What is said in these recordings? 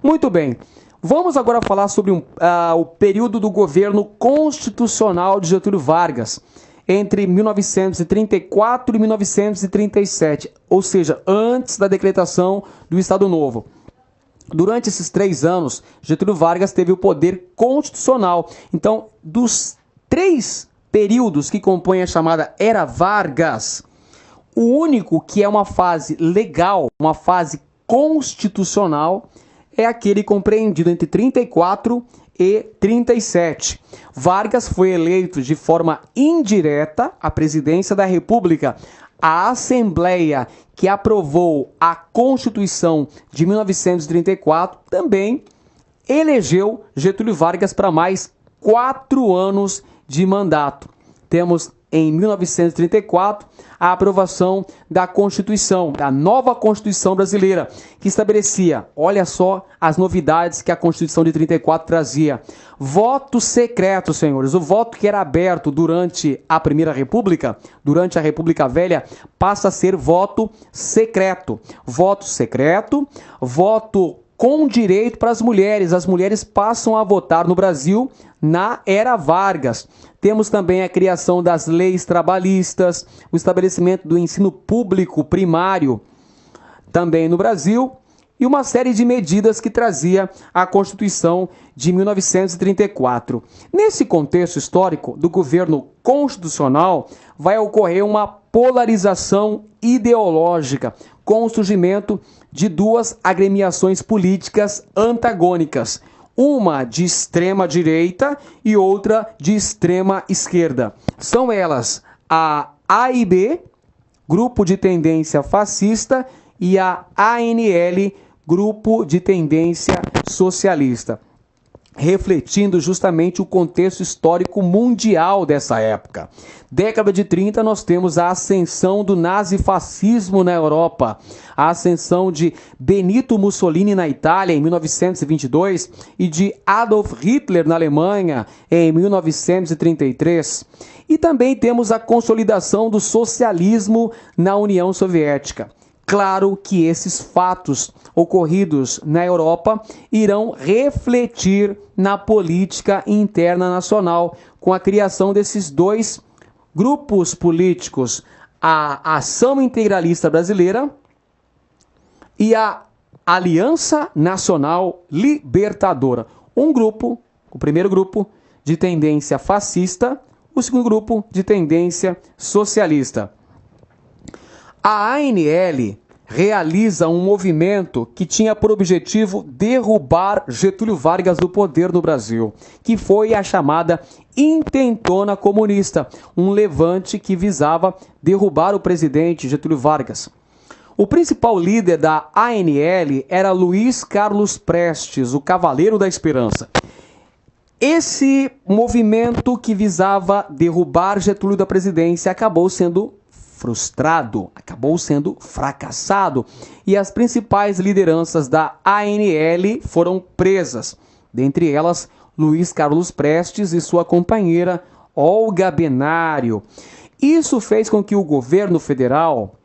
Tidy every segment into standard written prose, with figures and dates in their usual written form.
Muito bem. Vamos agora falar sobre o período do governo constitucional de Getúlio Vargas, entre 1934 e 1937, ou seja, antes da decretação do Estado Novo. Durante esses 3 anos, Getúlio Vargas teve o poder constitucional. Então, dos 3 períodos que compõem a chamada Era Vargas, o único que é uma fase legal, uma fase constitucional, é aquele compreendido entre 34 e 37. Vargas foi eleito de forma indireta à presidência da República. A Assembleia que aprovou a Constituição de 1934 também elegeu Getúlio Vargas para mais 4 anos de mandato. Temos em 1934 a aprovação da Constituição, da nova Constituição brasileira, que estabelecia, olha só as novidades que a Constituição de 34 trazia. Voto secreto, senhores, o voto que era aberto durante a Primeira República, durante a República Velha, passa a ser voto secreto. Voto secreto, voto com direito para as mulheres passam a votar no Brasil na Era Vargas. Temos também a criação das leis trabalhistas, o estabelecimento do ensino público primário também no Brasil e uma série de medidas que trazia a Constituição de 1934. Nesse contexto histórico do governo constitucional, vai ocorrer uma polarização ideológica com o surgimento de 2 agremiações políticas antagônicas, uma de extrema direita e outra de extrema esquerda. São elas a AIB, grupo de tendência fascista, e a ANL, grupo de tendência socialista, refletindo justamente o contexto histórico mundial dessa época. Década de 30, nós temos a ascensão do nazifascismo na Europa, a ascensão de Benito Mussolini na Itália em 1922 e de Adolf Hitler na Alemanha em 1933. E também temos a consolidação do socialismo na União Soviética. Claro que esses fatos ocorridos na Europa irão refletir na política interna nacional, com a criação desses 2 grupos políticos, a Ação Integralista Brasileira e a Aliança Nacional Libertadora. Um grupo, o primeiro grupo, de tendência fascista, o segundo grupo de tendência socialista. A ANL realiza um movimento que tinha por objetivo derrubar Getúlio Vargas do poder no Brasil, que foi a chamada Intentona Comunista, um levante que visava derrubar o presidente Getúlio Vargas. O principal líder da ANL era Luiz Carlos Prestes, o Cavaleiro da Esperança. Esse movimento que visava derrubar Getúlio da presidência acabou sendo frustrado, acabou sendo fracassado, e as principais lideranças da ANL foram presas, dentre elas Luiz Carlos Prestes e sua companheira Olga Benário. Isso fez com que o governo federal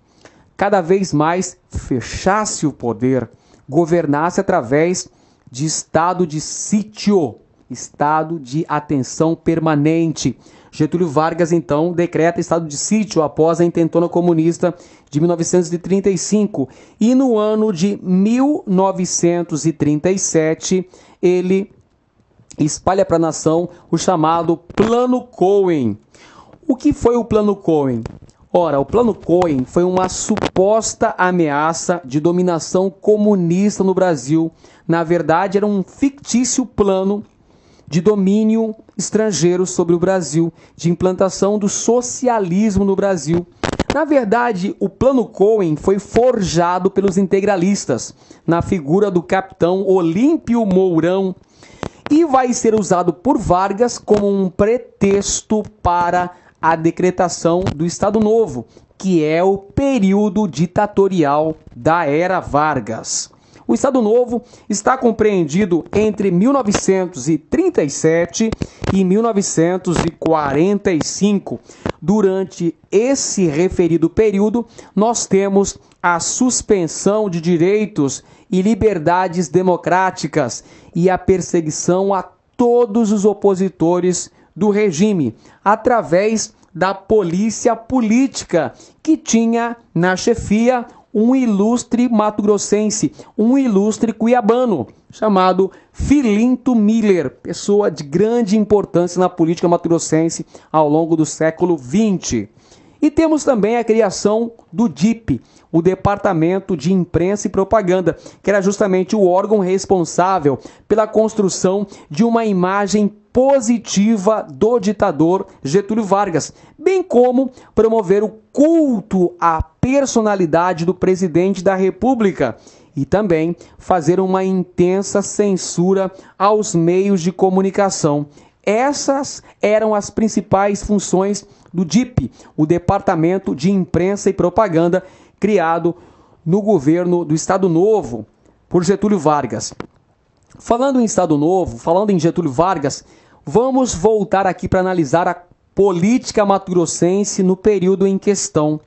cada vez mais fechasse o poder, governasse através de estado de sítio, estado de atenção permanente. Getúlio Vargas, então, decreta estado de sítio após a Intentona Comunista de 1935. E no ano de 1937, ele espalha para a nação o chamado Plano Cohen. O que foi o Plano Cohen? Ora, o Plano Cohen foi uma suposta ameaça de dominação comunista no Brasil. Na verdade, era um fictício plano de domínio estrangeiro sobre o Brasil, de implantação do socialismo no Brasil. Na verdade, o Plano Cohen foi forjado pelos integralistas, na figura do capitão Olímpio Mourão, e vai ser usado por Vargas como um pretexto para a decretação do Estado Novo, que é o período ditatorial da Era Vargas. O Estado Novo está compreendido entre 1937 e 1945. Durante esse referido período, nós temos a suspensão de direitos e liberdades democráticas e a perseguição a todos os opositores do regime, através da polícia política, que tinha na chefia um ilustre mato-grossense, um ilustre cuiabano, chamado Filinto Miller, pessoa de grande importância na política mato-grossense ao longo do século XX. E temos também a criação do DIP, o Departamento de Imprensa e Propaganda, que era justamente o órgão responsável pela construção de uma imagem positiva do ditador Getúlio Vargas, bem como promover o culto à personalidade do presidente da República e também fazer uma intensa censura aos meios de comunicação. Essas eram as principais funções do DIP, o Departamento de Imprensa e Propaganda, criado no governo do Estado Novo por Getúlio Vargas. Falando em Estado Novo, falando em Getúlio Vargas, vamos voltar aqui para analisar a política mato-grossense no período em questão.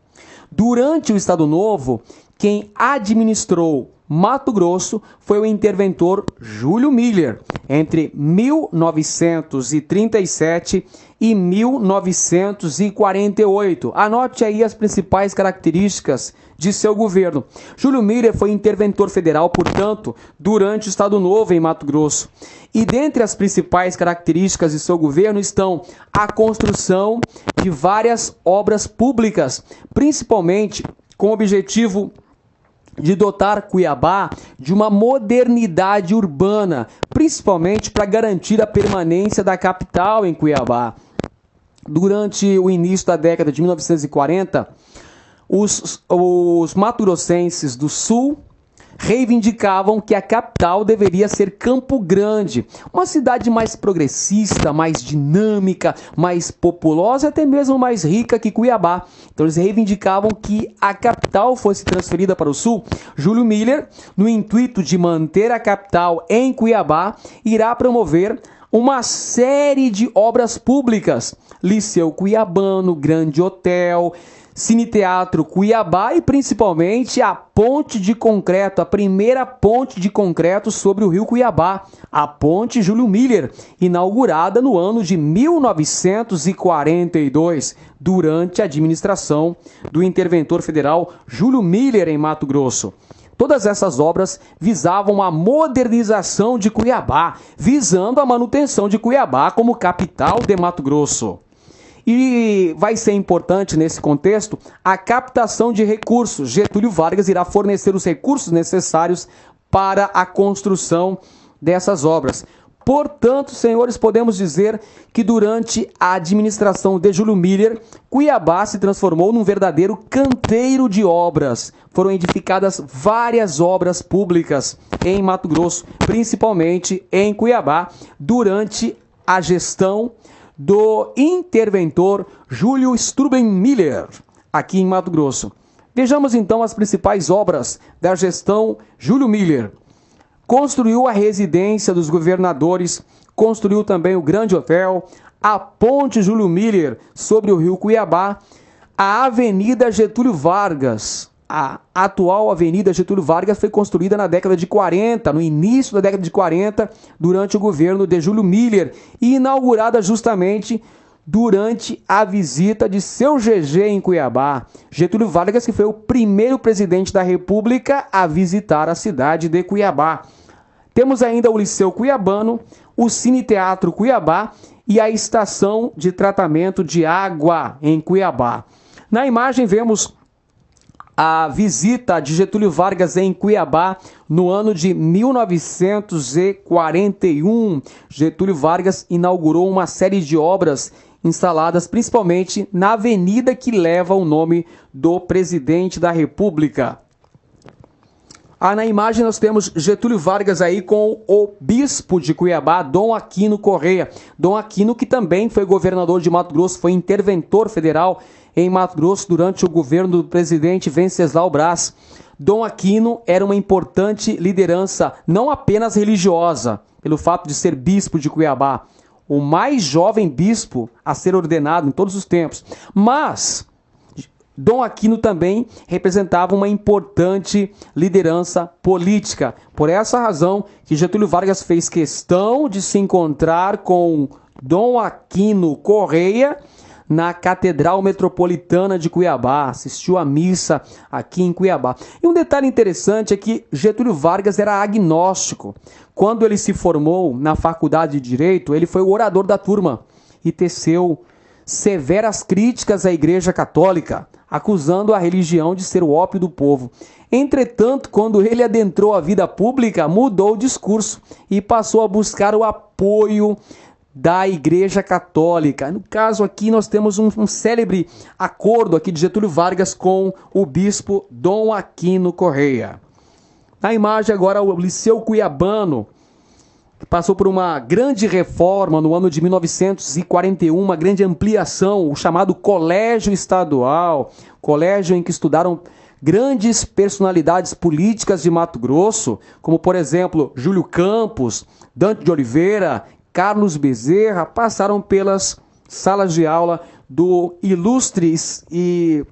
Durante o Estado Novo, quem administrou Mato Grosso foi o interventor Júlio Miller, entre 1937 e 1948. Anote aí as principais características de seu governo. Júlio Miller foi interventor federal, portanto, durante o Estado Novo em Mato Grosso. E dentre as principais características de seu governo estão a construção de várias obras públicas, principalmente com o objetivo de dotar Cuiabá de uma modernidade urbana, principalmente para garantir a permanência da capital em Cuiabá. Durante o início da década de 1940, os mato-grossenses do Sul reivindicavam que a capital deveria ser Campo Grande, uma cidade mais progressista, mais dinâmica, mais populosa e até mesmo mais rica que Cuiabá. Então eles reivindicavam que a capital fosse transferida para o Sul. Júlio Miller, no intuito de manter a capital em Cuiabá, irá promover uma série de obras públicas: Liceu Cuiabano, Grande Hotel, Cine Teatro Cuiabá e principalmente a ponte de concreto, a primeira ponte de concreto sobre o rio Cuiabá, a Ponte Júlio Miller, inaugurada no ano de 1942, durante a administração do interventor federal Júlio Miller em Mato Grosso. Todas essas obras visavam a modernização de Cuiabá, visando a manutenção de Cuiabá como capital de Mato Grosso. E vai ser importante nesse contexto a captação de recursos. Getúlio Vargas irá fornecer os recursos necessários para a construção dessas obras. Portanto, senhores, podemos dizer que durante a administração de Júlio Miller, Cuiabá se transformou num verdadeiro canteiro de obras. Foram edificadas várias obras públicas em Mato Grosso, principalmente em Cuiabá, durante a gestão do interventor Júlio Struben Miller, aqui em Mato Grosso. Vejamos então as principais obras da gestão Júlio Miller. Construiu a residência dos governadores, construiu também o Grande Hotel, a Ponte Júlio Miller sobre o rio Cuiabá, a Avenida Getúlio Vargas. A atual Avenida Getúlio Vargas foi construída na década de 40, no início da década de 40, durante o governo de Júlio Miller, e inaugurada justamente durante a visita de seu GG em Cuiabá. Getúlio Vargas, que foi o primeiro presidente da República a visitar a cidade de Cuiabá. Temos ainda o Liceu Cuiabano, o Cine Teatro Cuiabá e a Estação de Tratamento de Água em Cuiabá. Na imagem vemos a visita de Getúlio Vargas em Cuiabá no ano de 1941. Getúlio Vargas inaugurou uma série de obras instaladas principalmente na avenida que leva o nome do presidente da República. Na imagem nós temos Getúlio Vargas aí com o bispo de Cuiabá, Dom Aquino Correia. Dom Aquino, que também foi governador de Mato Grosso, foi interventor federal em Mato Grosso durante o governo do presidente Venceslau Braz. Dom Aquino era uma importante liderança, não apenas religiosa, pelo fato de ser bispo de Cuiabá, o mais jovem bispo a ser ordenado em todos os tempos, mas Dom Aquino também representava uma importante liderança política. Por essa razão que Getúlio Vargas fez questão de se encontrar com Dom Aquino Correia na Catedral Metropolitana de Cuiabá, assistiu à missa aqui em Cuiabá. E um detalhe interessante é que Getúlio Vargas era agnóstico. Quando ele se formou na Faculdade de Direito, ele foi o orador da turma e teceu severas críticas à Igreja Católica, acusando a religião de ser o ópio do povo. Entretanto, quando ele adentrou a vida pública, mudou o discurso e passou a buscar o apoio da Igreja Católica. No caso aqui nós temos um célebre acordo aqui de Getúlio Vargas com o bispo Dom Aquino Correia. Na imagem agora o Liceu Cuiabano, que passou por uma grande reforma no ano de 1941, uma grande ampliação, o chamado Colégio Estadual, colégio em que estudaram grandes personalidades políticas de Mato Grosso, como por exemplo Júlio Campos, Dante de Oliveira, Carlos Bezerra, passaram pelas salas de aula do ilustre e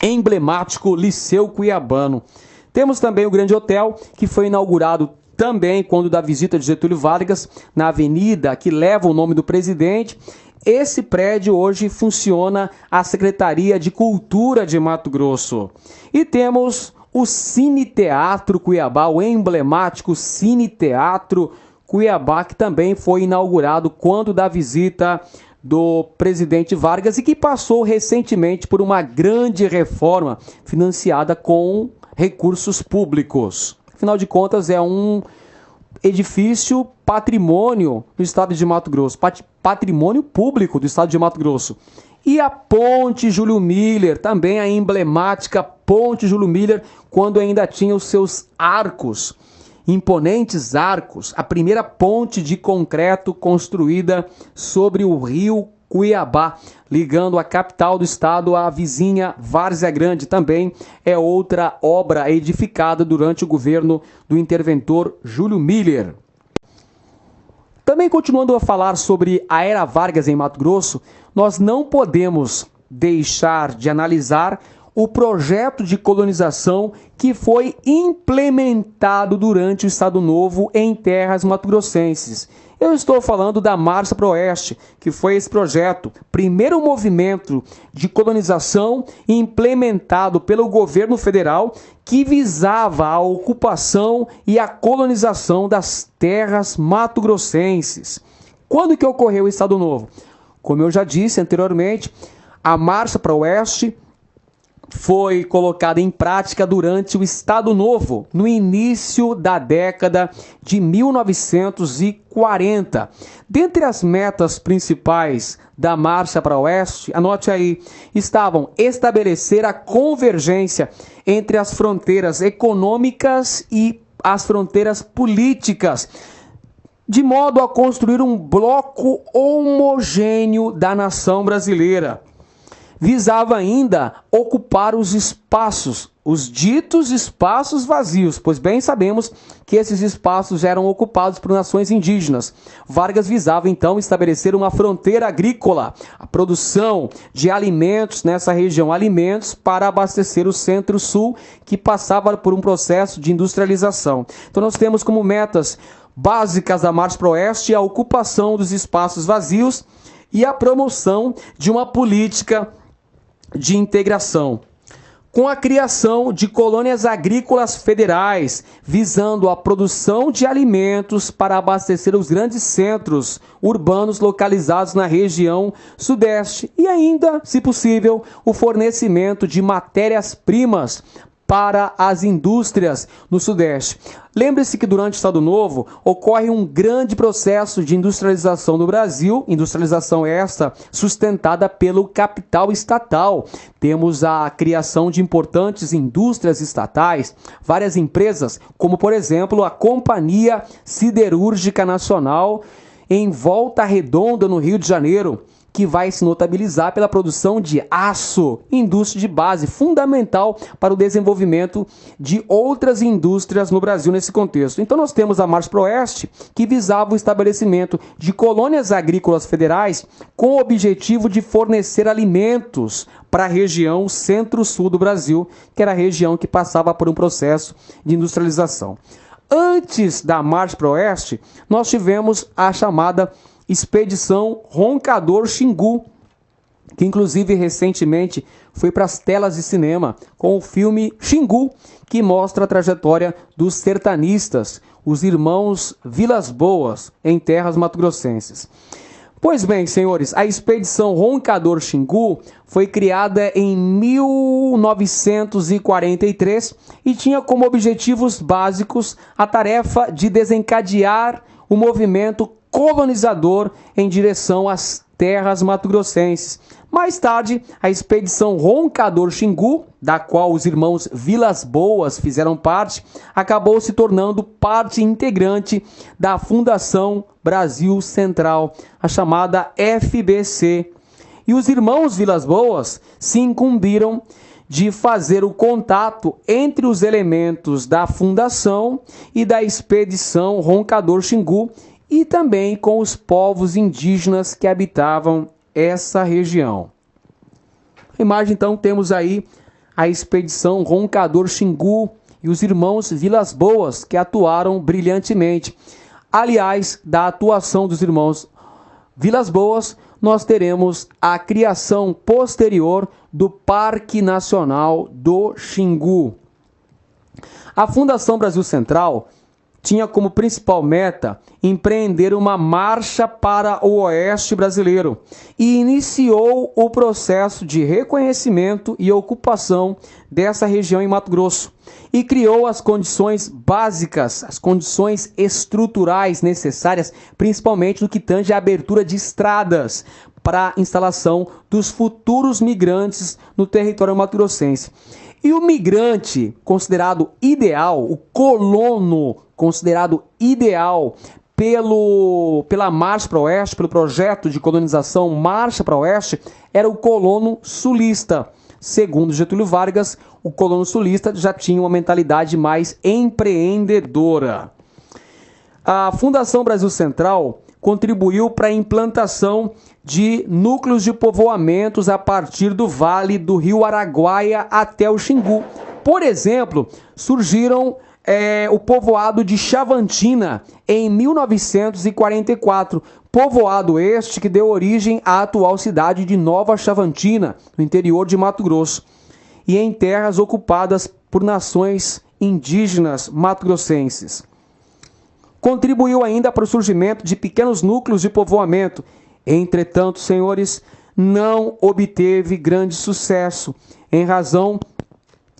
emblemático Liceu Cuiabano. Temos também o Grande Hotel, que foi inaugurado também quando da visita de Getúlio Vargas, na avenida que leva o nome do presidente. Esse prédio hoje funciona a Secretaria de Cultura de Mato Grosso. E temos o Cine Teatro Cuiabá, o emblemático Cine Teatro Cuiabá, que também foi inaugurado quando da visita do presidente Vargas e que passou recentemente por uma grande reforma financiada com recursos públicos. Afinal de contas, é um edifício patrimônio do estado de Mato Grosso, patrimônio público do estado de Mato Grosso. E a Ponte Júlio Miller, também a emblemática Ponte Júlio Miller, quando ainda tinha os seus arcos, imponentes arcos, a primeira ponte de concreto construída sobre o rio Cuiabá, ligando a capital do estado à vizinha Várzea Grande. Também é outra obra edificada durante o governo do interventor Júlio Miller. Também continuando a falar sobre a Era Vargas em Mato Grosso, nós não podemos deixar de analisar o projeto de colonização que foi implementado durante o Estado Novo em terras mato-grossenses. Eu estou falando da Marcha para o Oeste, que foi esse projeto, primeiro movimento de colonização implementado pelo governo federal que visava a ocupação e a colonização das terras mato-grossenses. Quando que ocorreu o Estado Novo? Como eu já disse anteriormente, a Marcha para o Oeste foi colocada em prática durante o Estado Novo, no início da década de 1940. Dentre as metas principais da Marcha para o Oeste, anote aí, estavam estabelecer a convergência entre as fronteiras econômicas e as fronteiras políticas, de modo a construir um bloco homogêneo da nação brasileira. Visava ainda ocupar os espaços, os ditos espaços vazios, pois bem sabemos que esses espaços eram ocupados por nações indígenas. Vargas visava então estabelecer uma fronteira agrícola, a produção de alimentos nessa região, alimentos para abastecer o Centro-Sul, que passava por um processo de industrialização. Então nós temos como metas básicas da Marcha para o Oeste a ocupação dos espaços vazios e a promoção de uma política de integração, com a criação de colônias agrícolas federais, visando a produção de alimentos para abastecer os grandes centros urbanos localizados na região sudeste e ainda, se possível, o fornecimento de matérias-primas para as indústrias no Sudeste. Lembre-se que durante o Estado Novo ocorre um grande processo de industrialização do Brasil, industrialização esta sustentada pelo capital estatal. Temos a criação de importantes indústrias estatais, várias empresas, como por exemplo a Companhia Siderúrgica Nacional em Volta Redonda, no Rio de Janeiro, que vai se notabilizar pela produção de aço, indústria de base fundamental para o desenvolvimento de outras indústrias no Brasil nesse contexto. Então nós temos a Marcha para o Oeste, que visava o estabelecimento de colônias agrícolas federais com o objetivo de fornecer alimentos para a região centro-sul do Brasil, que era a região que passava por um processo de industrialização. Antes da Marcha para o Oeste, nós tivemos a chamada Expedição Roncador-Xingu, que inclusive recentemente foi para as telas de cinema com o filme Xingu, que mostra a trajetória dos sertanistas, os irmãos Vilas Boas, em terras mato-grossenses. Pois bem, senhores, a Expedição Roncador-Xingu foi criada em 1943 e tinha como objetivos básicos a tarefa de desencadear o movimento colonizador em direção às terras mato-grossenses. Mais tarde, a Expedição Roncador-Xingu, da qual os irmãos Vilas Boas fizeram parte, acabou se tornando parte integrante da Fundação Brasil Central, a chamada FBC. E os irmãos Vilas Boas se incumbiram de fazer o contato entre os elementos da Fundação e da Expedição Roncador-Xingu e também com os povos indígenas que habitavam essa região. A imagem, então, temos aí a Expedição Roncador-Xingu e os irmãos Vilas Boas, que atuaram brilhantemente. Aliás, da atuação dos irmãos Vilas Boas, nós teremos a criação posterior do Parque Nacional do Xingu. A Fundação Brasil Central tinha como principal meta empreender uma marcha para o Oeste brasileiro e iniciou o processo de reconhecimento e ocupação dessa região em Mato Grosso e criou as condições básicas, as condições estruturais necessárias, principalmente no que tange à abertura de estradas para a instalação dos futuros migrantes no território mato-grossense. E o migrante considerado ideal, o colono considerado ideal pela Marcha para o Oeste, pelo projeto de colonização Marcha para o Oeste, era o colono sulista. Segundo Getúlio Vargas, o colono sulista já tinha uma mentalidade mais empreendedora. A Fundação Brasil Central contribuiu para a implantação de núcleos de povoamentos a partir do vale do Rio Araguaia até o Xingu. Por exemplo, surgiram o povoado de Chavantina em 1944, povoado este que deu origem à atual cidade de Nova Chavantina, no interior de Mato Grosso, e em terras ocupadas por nações indígenas mato-grossenses. Contribuiu ainda para o surgimento de pequenos núcleos de povoamento. Entretanto, senhores, não obteve grande sucesso, em razão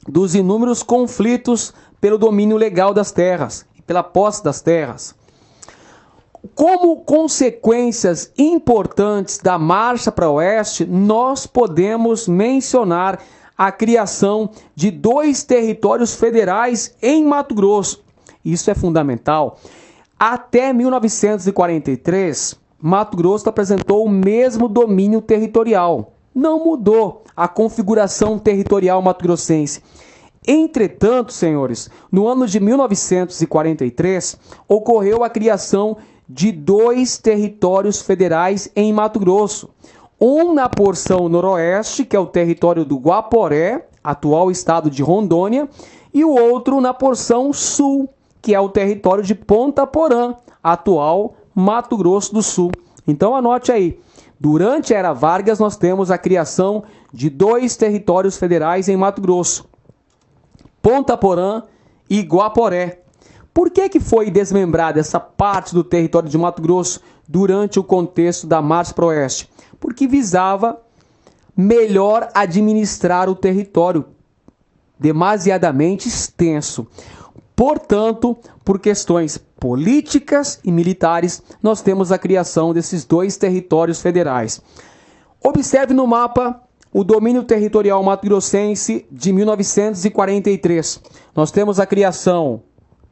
dos inúmeros conflitos pelo domínio legal das terras e pela posse das terras. Como consequências importantes da Marcha para o Oeste, nós podemos mencionar a criação de 2 territórios federais em Mato Grosso. Isso é fundamental. Até 1943, Mato Grosso apresentou o mesmo domínio territorial. Não mudou a configuração territorial mato-grossense. Entretanto, senhores, no ano de 1943, ocorreu a criação de 2 territórios federais em Mato Grosso. Um na porção noroeste, que é o território do Guaporé, atual estado de Rondônia, e o outro na porção sul, que é o território de Ponta Porã, atual Mato Grosso do Sul. Então anote aí, durante a Era Vargas nós temos a criação de 2 territórios federais em Mato Grosso, Ponta Porã e Guaporé. Por que foi desmembrada essa parte do território de Mato Grosso durante o contexto da Marcha para o Oeste? Porque visava melhor administrar o território, demasiadamente extenso. Portanto, por questões políticas e militares, nós temos a criação desses 2 territórios federais. Observe no mapa o domínio territorial mato-grossense de 1943. Nós temos a criação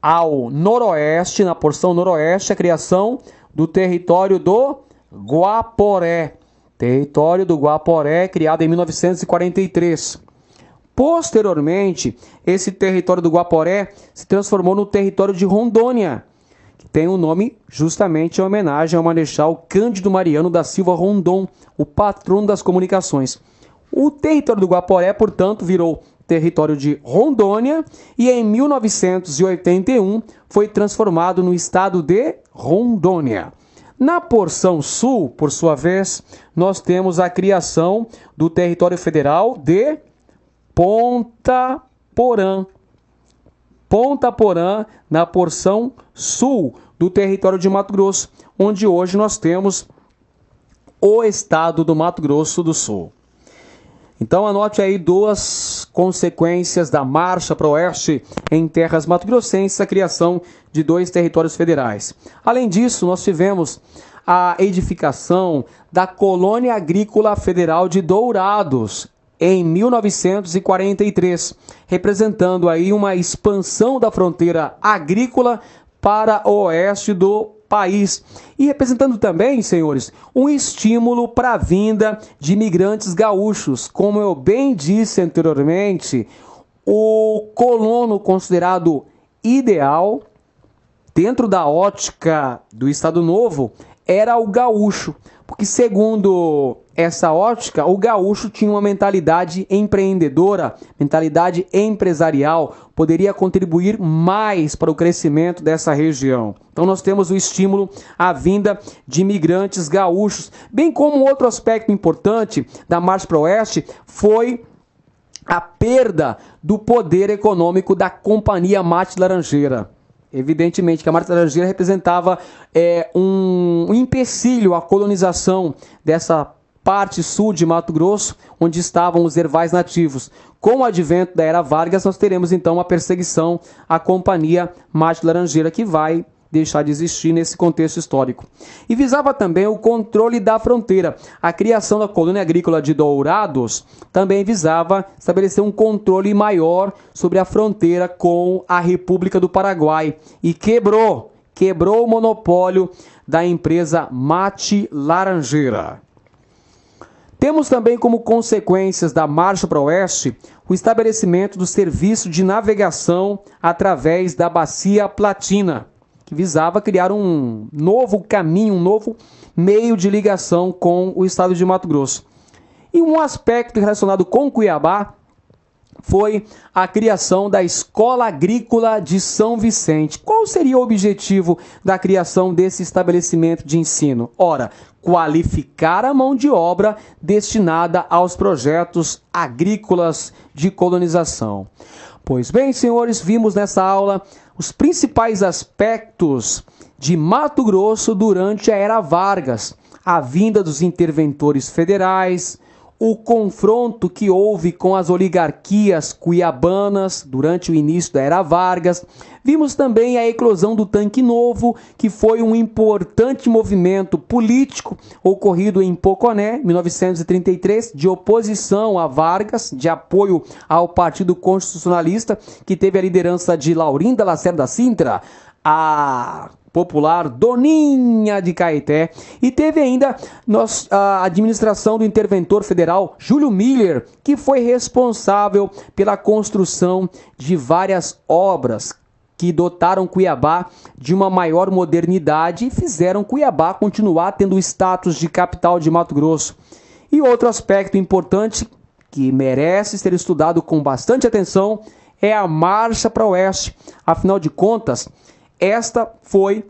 ao noroeste, na porção noroeste, a criação do território do Guaporé. Território do Guaporé, criado em 1943. Posteriormente, esse território do Guaporé se transformou no território de Rondônia, que tem o nome justamente em homenagem ao Marechal Cândido Mariano da Silva Rondon, o patrono das comunicações. O território do Guaporé, portanto, virou território de Rondônia e em 1981 foi transformado no estado de Rondônia. Na porção sul, por sua vez, nós temos a criação do território federal de Ponta Porã. Ponta Porã, na porção sul do território de Mato Grosso, onde hoje nós temos o estado do Mato Grosso do Sul. Então anote aí duas consequências da marcha para o oeste em terras mato-grossenses, a criação de dois territórios federais. Além disso, nós tivemos a edificação da Colônia Agrícola Federal de Dourados em 1943, representando aí uma expansão da fronteira agrícola para o oeste do país e representando também, senhores, um estímulo para a vinda de imigrantes gaúchos. Como eu bem disse anteriormente, o colono considerado ideal dentro da ótica do Estado Novo era o gaúcho, porque segundo essa ótica, o gaúcho tinha uma mentalidade empreendedora, mentalidade empresarial, poderia contribuir mais para o crescimento dessa região. Então nós temos o estímulo à vinda de imigrantes gaúchos, bem como outro aspecto importante da Marcha para o Oeste foi a perda do poder econômico da Companhia Mate Laranjeira. Evidentemente que a Mate Laranjeira representava um empecilho à colonização dessa parte sul de Mato Grosso, onde estavam os ervais nativos. Com o advento da Era Vargas, nós teremos então uma perseguição à Companhia Mate Laranjeira, que vai deixar de existir nesse contexto histórico. E visava também o controle da fronteira. A criação da Colônia Agrícola de Dourados também visava estabelecer um controle maior sobre a fronteira com a República do Paraguai e quebrou o monopólio da empresa Mate Laranjeira. Temos também como consequências da Marcha para o Oeste o estabelecimento do serviço de navegação através da Bacia Platina, que visava criar um novo caminho, um novo meio de ligação com o estado de Mato Grosso. E um aspecto relacionado com Cuiabá foi a criação da Escola Agrícola de São Vicente. Qual seria o objetivo da criação desse estabelecimento de ensino? Ora, qualificar a mão de obra destinada aos projetos agrícolas de colonização. Pois bem, senhores, vimos nessa aula os principais aspectos de Mato Grosso durante a Era Vargas, a vinda dos interventores federais, o confronto que houve com as oligarquias cuiabanas durante o início da Era Vargas. Vimos também a eclosão do Tanque Novo, que foi um importante movimento político ocorrido em Poconé, 1933, de oposição a Vargas, de apoio ao Partido Constitucionalista, que teve a liderança de Laurinda Lacerda Sintra, a popular Doninha de Caeté, e teve ainda a administração do interventor federal Júlio Miller, que foi responsável pela construção de várias obras que dotaram Cuiabá de uma maior modernidade e fizeram Cuiabá continuar tendo o status de capital de Mato Grosso. E outro aspecto importante que merece ser estudado com bastante atenção é a Marcha para o Oeste. Afinal de contas, esta foi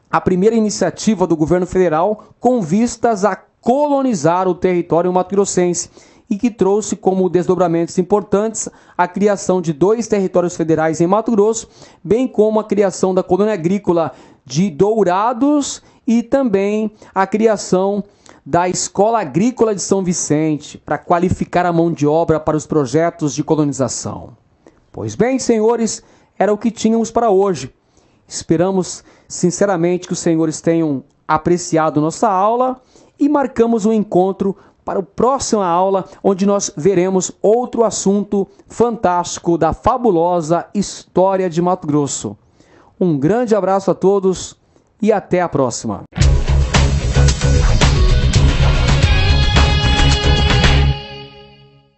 a primeira iniciativa do governo federal com vistas a colonizar o território mato-grossense e que trouxe como desdobramentos importantes a criação de dois territórios federais em Mato Grosso, bem como a criação da Colônia Agrícola de Dourados e também a criação da Escola Agrícola de São Vicente para qualificar a mão de obra para os projetos de colonização. Pois bem, senhores, era o que tínhamos para hoje. Esperamos sinceramente que os senhores tenham apreciado nossa aula e marcamos um encontro para a próxima aula, onde nós veremos outro assunto fantástico da fabulosa história de Mato Grosso. Um grande abraço a todos e até a próxima.